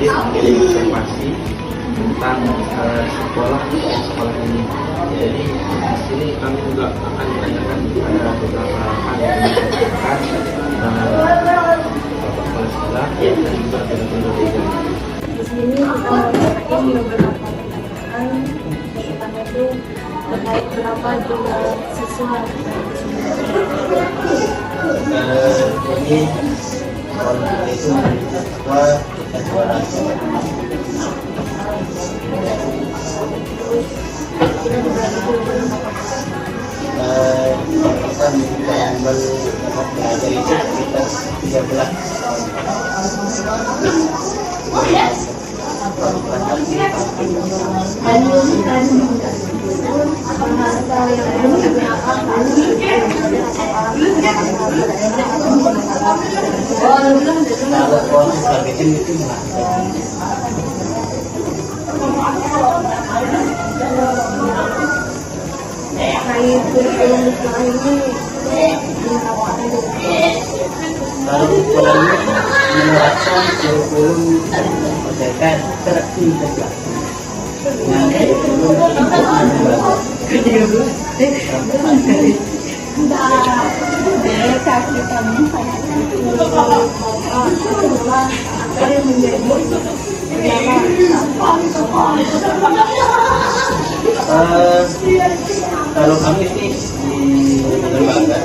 jadi informasi tentang sekolah ini. Jadi di sini kami juga akan menanyakan kepada beberapa hal yang disampaikan Bapak Kepala Sekolah dan juga guru-guru juga. Di sini kita menyampaikan beberapa pertanyaan tentang itu terkait berapa jumlah siswa. Jadi kalau itu siswa kita 200. Kita minta yang belajar itu sekitar 13. Kalau proses targetin itu Terkait kurikulum sekolah ini kalau kurikulum menerapkan kurikulum merdeka terintegrasi dengan kurikulum kalau kami sih di lembaga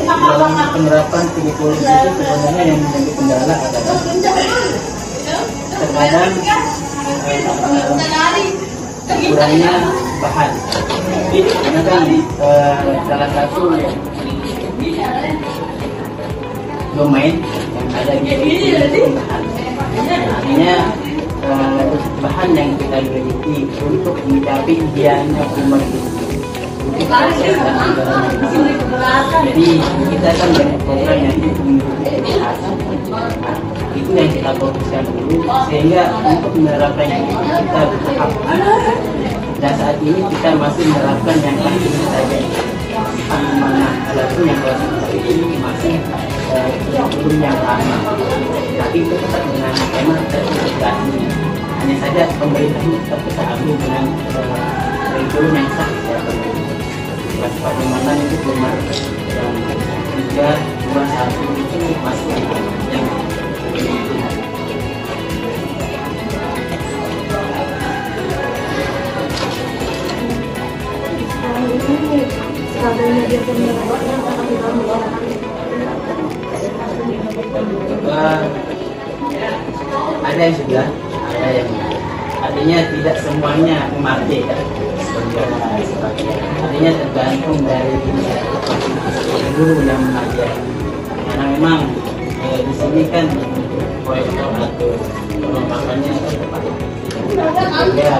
dalam penerapan kurikulum itu sebenarnya yang menjadi kendala adalah terkadang kurangnya bahan, karena kan salah satu domain yang ada di kurikulum bahan, artinya bahan yang kita miliki untuk mencapai idealnya umat ini. Jadi kita kan banyak program yang itu yang kita fokuskan dulu, sehingga untuk menerapkan yang kita bertahap. Dan saat ini kita masih menerapkan yang ini saja. Mana walaupun yang kelas ini masih belum yang lama, tapi itu tetap dengan tema terintegrasi. Hanya saja pemerintah tetap kita ambil dengan kurikulum yang sah. Kelas Pademangan itu belum ada, yang 3, 2, 1 itu masih yang ada yang sudah, ada yang artinya tidak semuanya memakai kan? Artinya tergantung dari guru yang mengajar, karena memang di sini kan proyektor atau perlengkapannya tepat. Ya,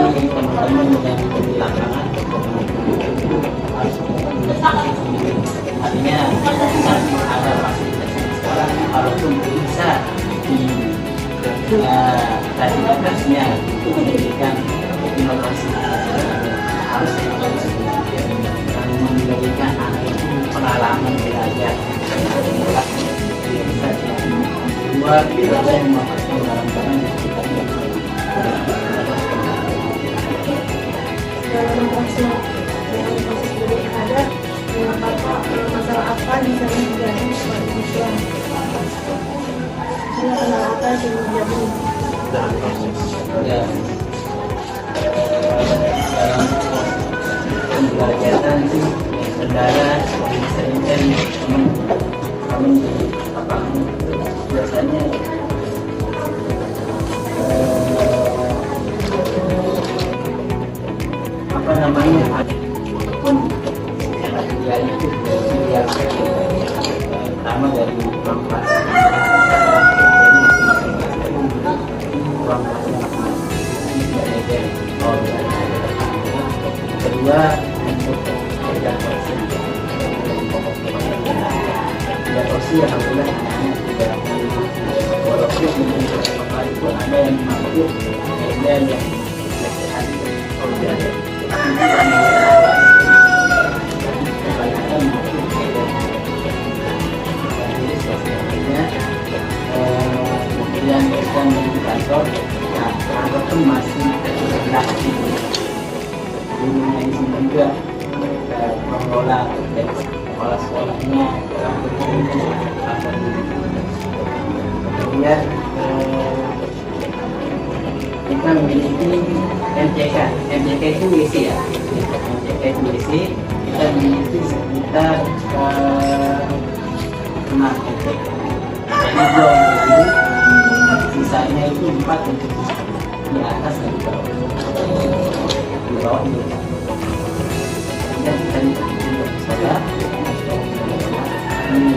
ini teman-teman yang di lapangan artinya ada fasilitas sekarang, walaupun bisa di fasilitasnya memberikan inovasi, harus memberikan anak itu pengalaman belajar. Dua, kita yang memasukkan dalam barang yang kita dalam proses ada masalah apa misalnya terjadi pada siswa. Masalah apa yang terjadi dalam proses dalam pembelajaran sih kendala seringkan kami di lapangan biasanya apa namanya pun dia itu dia pertama dari ruang kelas ruang kedua untuk kerja kursi alhamdulillah anak-anak tidak walaupun mungkin beberapa itu ada yang mampu ada yang lesehan kalau ada kebanyakan mungkin jadi sosialnya kemudian kita mengelola sekolah-sekolahnya dalam bentuk apa kemudian kita memiliki MCK itu WC ya, MCK itu WC kita memiliki sekitar 6 MCK ini belum jadi sisanya itu 4 untuk di atas dan di bawah ini dan kita untuk sekolah ini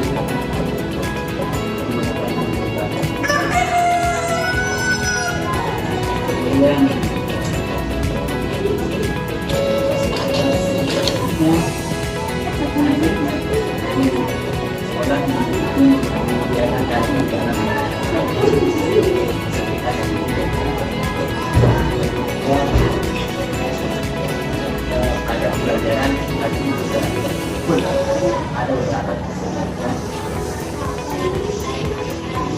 kemudian sekolah kemudian ada pelajaran tadi bisa ada beberapa kesempatan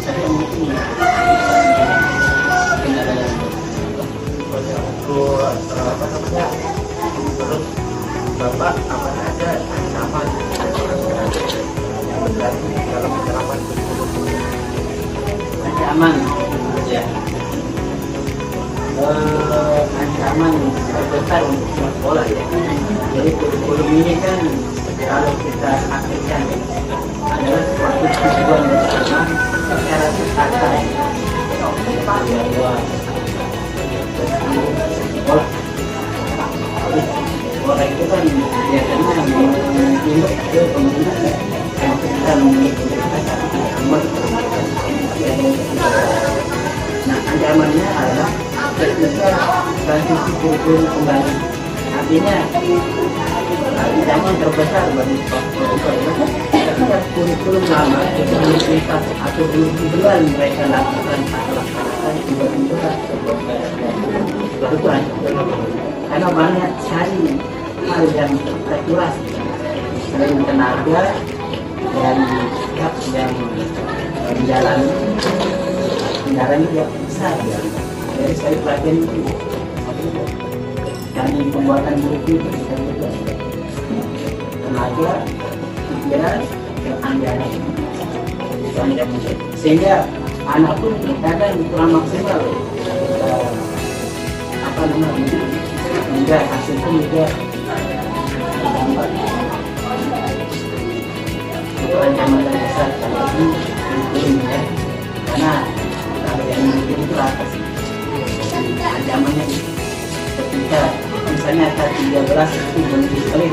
saya mungkin ada yang apa namanya menurut Bapak apa saja ancaman yang berarti dalam penerapan ancaman ya ancaman terbesar untuk semua sekolah ya. Jadi kurikulum ini kan kalau kita aktifkan adalah suatu tujuan bersama secara tertata bahwa sekolah sekolah itu kan biasanya menunjuk ke pemerintah yang kita memiliki nah ancamannya adalah ketika transisi kurikulum kembali artinya ancaman terbesar bagi sekolah ketika kurikulum lama itu universitas atau belum mereka lakukan atau laksanakan tiba-tiba berkurang karena banyak sekali hal yang terkuras selain tenaga dan pihak yang menjalani kendaraan itu besar ya. Dari sekali pelatihan itu kami pembuatan buku itu tenaga pikiran dan anggaran itu anda sehingga anak pun kadang kurang maksimal apa namanya hingga hasil pun juga terlambat itu ancaman terbesar kalau ini ya karena kalau yang itu apa sih ancamannya ketika misalnya tahun 13 itu berhenti sekali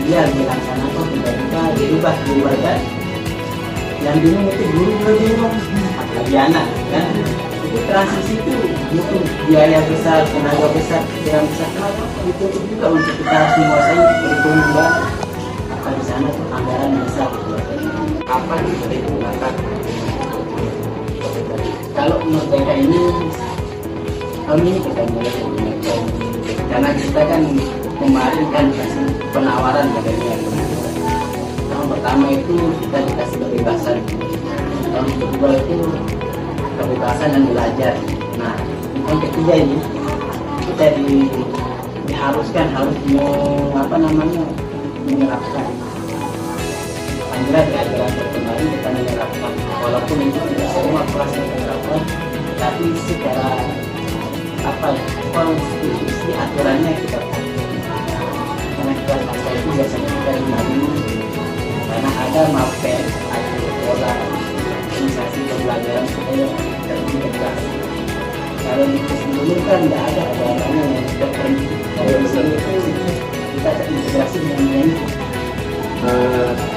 dia dilaksanakan tiba-tiba diubah yang bingung itu guru juga bingung apalagi anak kan itu transisi itu butuh biaya besar, tenaga besar, pikiran besar kenapa itu juga untuk kita harus menguasai kurikulum baru apa di sana tuh anggaran besar apa bisa digunakan kalau menurut mereka ini tahun ini kita mulai menggunakan karena kita kan kemarin kan kasih penawaran katanya tahun pertama itu kita dikasih kebebasan tahun kedua itu kebebasan dan belajar nah tahun ketiga ini kita diharuskan harus menerapkan ajaran kemarin kita menerapkan walaupun itu tidak semua kelas yang menerapkan tapi secara konstitusi aturannya kita karena kita masa itu biasanya kita dilalui karena ada mapel atau pola organisasi pembelajaran supaya terintegrasi kalau di sebelum kan tidak ada yang tertentu kalau misalnya itu kita terintegrasi dengan yang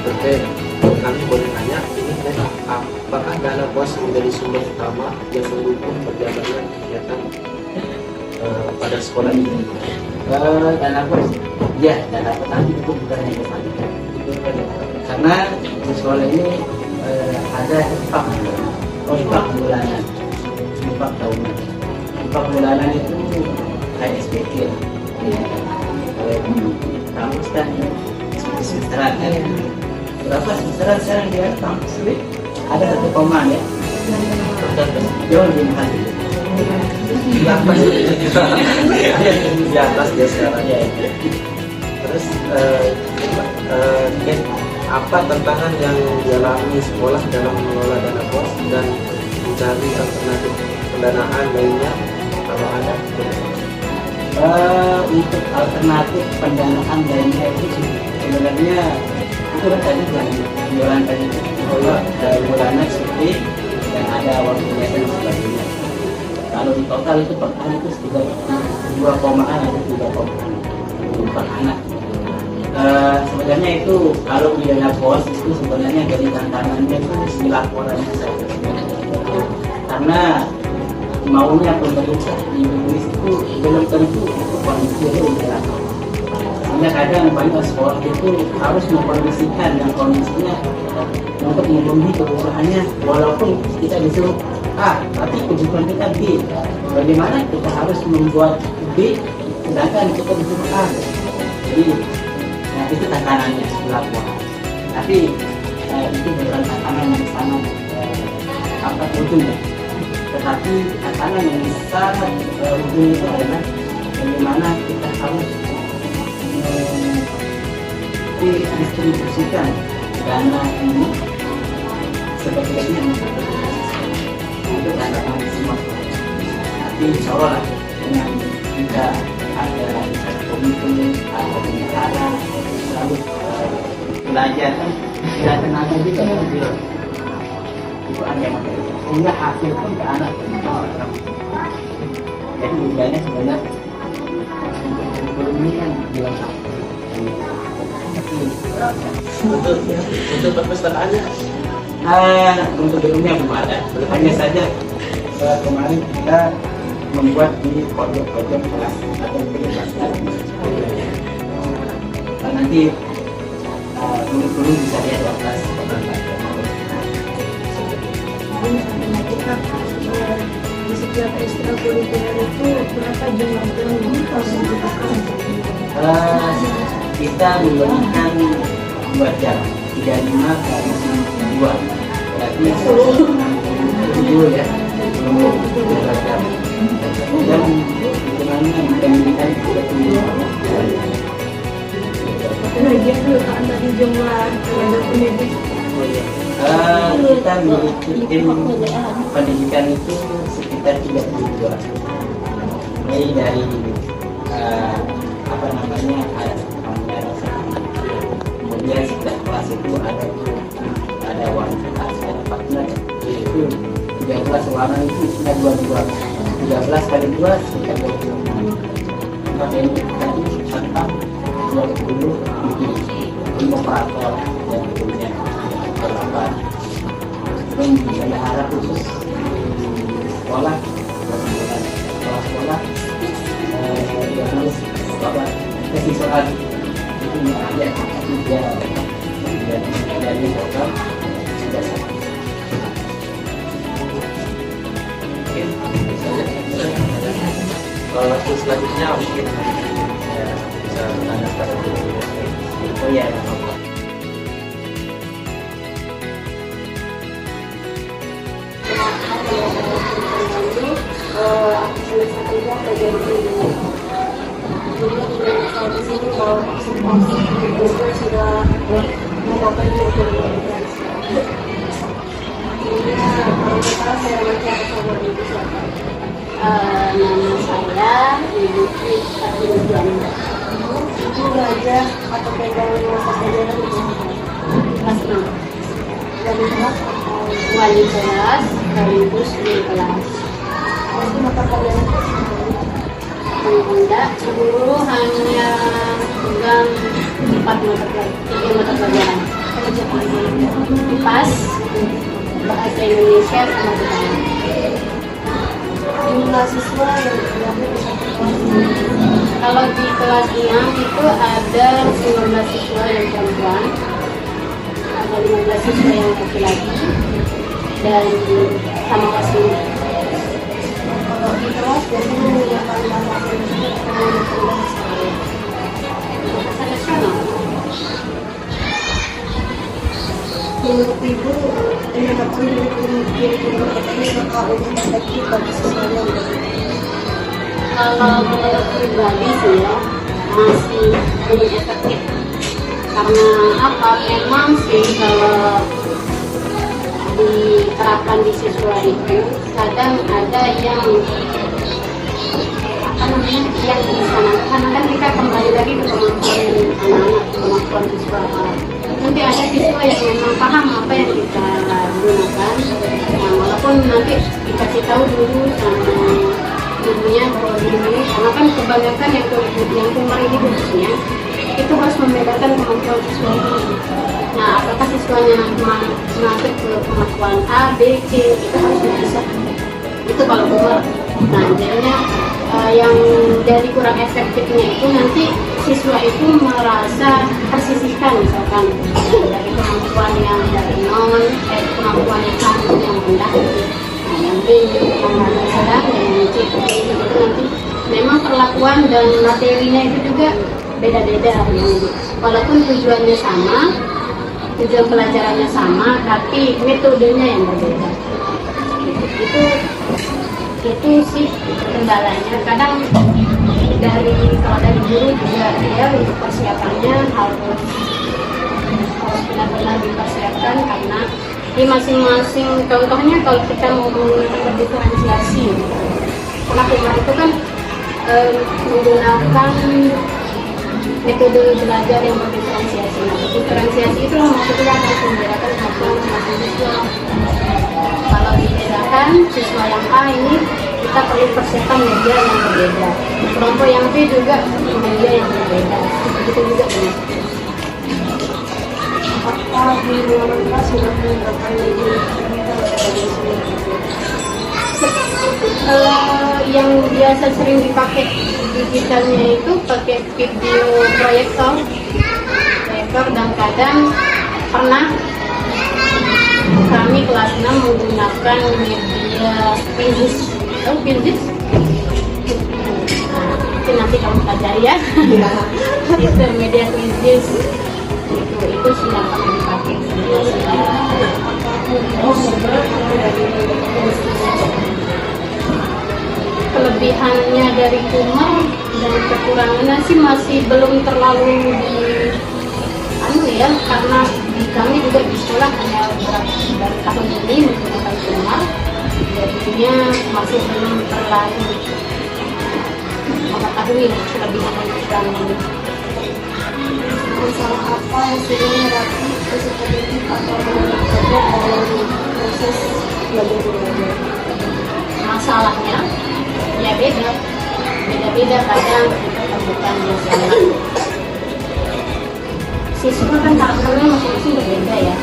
terkait kami boleh nanya ini apakah dana BOS menjadi sumber utama yang mendukung perjalanan kegiatan pada sekolah ini? Dana BOS, ya dana petani itu bukan yang petani karena di sekolah ini ada infak bulanan, infak tahunan. Infak bulanan itu kayak SPT kampus kan semesteran kan berapa semesteran sekarang dia kampus ada 1 koma ya jauh lebih mahal di atas dia sekarang ya. terus apa tantangan yang dialami sekolah dalam mengelola dana BOS dan mencari alternatif pendanaan lainnya kalau ada? Untuk alternatif pendanaan lainnya itu sebenarnya itu kan tadi yang jualan tadi bahwa dari bulannya seperti dan ada waktunya dan sebagainya. Kalau di total itu per tahun itu sekitar 2 komaan atau 3 komaan per anak. Sebenarnya itu kalau di dana BOS itu sebenarnya dari tantangannya itu di laporannya saja. Karena maunya pemerintah di Indonesia itu belum tentu itu kondisinya ideal. Sehingga kadang banyak sekolah itu harus mengkondisikan yang kondisinya untuk memenuhi kebutuhannya, walaupun kita disuruh A, tapi kebutuhan kita B. Bagaimana kita harus membuat B, sedangkan kita disuruh A. Jadi, itu tantangannya lapor. Tapi itu bukan tantangan yang sangat ujungnya. Tetapi tantangan yang sangat ujung itu adalah bagaimana kita harus didistribusikan dana ini sebaik-baiknya untuk tantangan semua. Tapi insya Allah lah, dengan kita ada komitmen, ada pembicaraan, lalu belajar kan tidak tenaga juga belajar itu ada materi sehingga hasil pun ke anak. Jadi idealnya sebenarnya untuk ini kan dilengkapi. Untuk perpustakaannya untuk gedungnya belum ada, hanya saja kemarin kita membuat di pojok-pojok kelas atau kelas. Nanti guru-guru bisa lihat kelas di setiap ekstrakurikuler itu berapa jumlah guru kalau dibutuhkan? Kita memberikan 2 jam, 35 kali 2 berarti 10 ya, 2 jam. Dan hitungannya pendidikan 30. Lagi dulu kan tadi jumlah tenaga pendidik. Kita memiliki tim pendidikan itu sekitar 32. Mulai dari kemudian setiap kelas itu ada wanita, ada partner, itu 13 orang itu sudah 13 kali 2 sekitar 20. Maka ini tadi tentang 20 tim operator yang punya perlakuan dan bendahara khusus sekolah yang harus kasih soal itu ada tiga dari total sudah sama. kalau waktu selanjutnya mungkin bisa bertanya pada guru. Oh ya. Nama saya Ibu Fatimah. Ibu belajar atau pegang masa pelajaran di Kelas 6. dari kelas Wali kelas sekaligus di kelas. itu mata pelajaran Enggak, guru hanya pegang 3 mata pelajaran. IPAS, bahasa Indonesia sama budaya. jumlah siswa yang diambil di satu kelas. Kalau di kelas 6 itu ada 19 siswa yang perempuan, ada 15 siswa yang laki-laki, dan sama kelas 5. Kalau di kelas biasanya yang paling lama Bahasa nasional. menurut ibu pendekatan dari kurikulum ini bakal lebih efektif bagi siswa yang Kalau menurut pribadi sih ya, masih belum efektif Karena apa? Memang sih kalau diterapkan di siswa itu kadang ada yang apa namanya yang bisa, karena kan kita kembali lagi ke kemampuan anak-anak, kemampuan siswa. Nanti ada siswa yang memang paham apa yang kita gunakan, nah, walaupun nanti dikasih tahu dulu sama gurunya bahwa ini, karena kan kebanyakan yang tumor ini khususnya itu harus membedakan kemampuan siswa itu. Nah, apakah siswanya masuk ke kemampuan A, B, C, itu harus dipisah. Itu kalau tumor. Nah, jadinya yang jadi kurang efektifnya itu nanti siswa itu merasa tersisihkan, misalkan dari kemampuan yang dari kemampuan yang satu yang rendah, nah, yang B kemampuan yang sedang, dan yang C itu nanti memang perlakuan dan materinya itu juga beda-beda. Walaupun tujuannya sama, tujuan pelajarannya sama, tapi metodenya yang berbeda. Itu sih kendalanya. Kadang kalau dari guru juga dia untuk persiapannya harus benar-benar dipersiapkan, karena di masing-masing, contohnya kalau kita mau menggunakan diferensiasi, karena tumor itu kan menggunakan metode belajar yang berdiferensiasi. Nah, diferensiasi itu maksudnya harus membedakan kemampuan masing siswa. Kalau dibedakan siswa yang A ini kita perlu persiapan media yang berbeda. Kelompok yang B juga media yang berbeda. Begitu juga dengan Apakah di ruangan kelas sudah menerapkan media yang biasa sering dipakai digitalnya itu pakai video proyektor, dan kadang pernah kami kelas 6 menggunakan media Pinterest. Tahu Pinterest? Nah, itu nanti kamu pelajari ya. Itu media Pinterest. Itu sudah pernah dipakai. Kelebihannya dari tumor dan kekurangannya sih masih belum terlalu karena di kami juga di sekolah hanya dari tahun ini menggunakan tumor, jadinya masih belum terlalu mengetahui kelebihan dan kekurangannya. masalah apa yang sering dihadapi peserta didik atau belajar dalam proses belajar mengajar? Masalahnya ya beda-beda, kadang kita temukan masalah. Siswa kan karakternya masing-masing berbeda ya.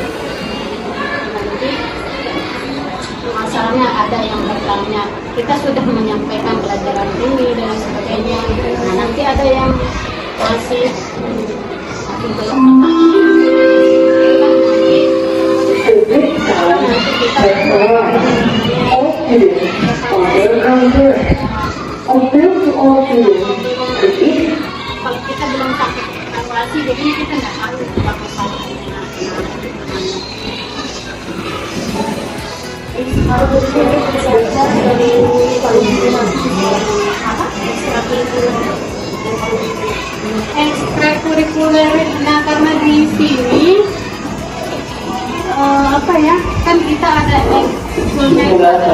Nanti masalahnya ada yang bertanya, kita sudah menyampaikan pelajaran ini dan sebagainya. Nah, nanti ada yang masih belum kalau kita belum pakai evaluasi, jadi kita nggak tahu pakai Harus berpikir belajar dari ekstrakurikuler. Nah, karena di sini kan kita ada ekskulnya, ada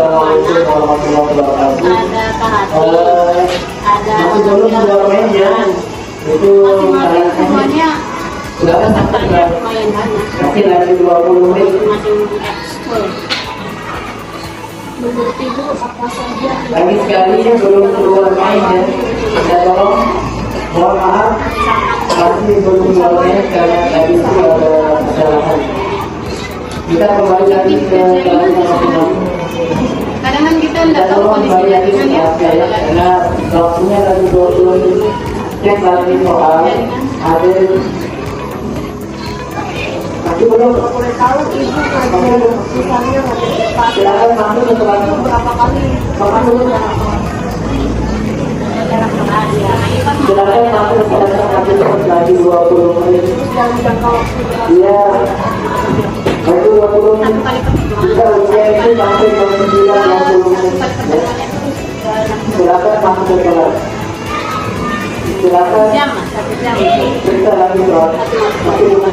karate, ada masing-masing semuanya pesertanya lumayan banyak. Masing-masing ekskul. menurut Ibu apa saja Lagi sekali belum keluar main ya. Saya tolong mohon maaf masih belum keluar main karena tadi itu ada kesalahan. Kita kembali lagi ke kelas masing-masing. Kadang kan kita tidak Kita tahu tolong kondisi kembali lagi ke jaringan ya. kelas ya, karena waktunya lagi 20 menit. Cek lagi soal ada masih belum. boleh tahu Ibu ngajar misalnya ngajar cepat Silakan masuk ke kelas. itu berapa kali Makan dulu. Silakan masuk ke kelas masing-masing lagi 20 menit. dan jangka waktu berapa? Iya. Itu 20 menit. Kita usia itu sampai jam 9 20 menit. Silakan masuk ke kelas. silakan jam Mas, 1 jam. periksa lagi soal. Satu jam.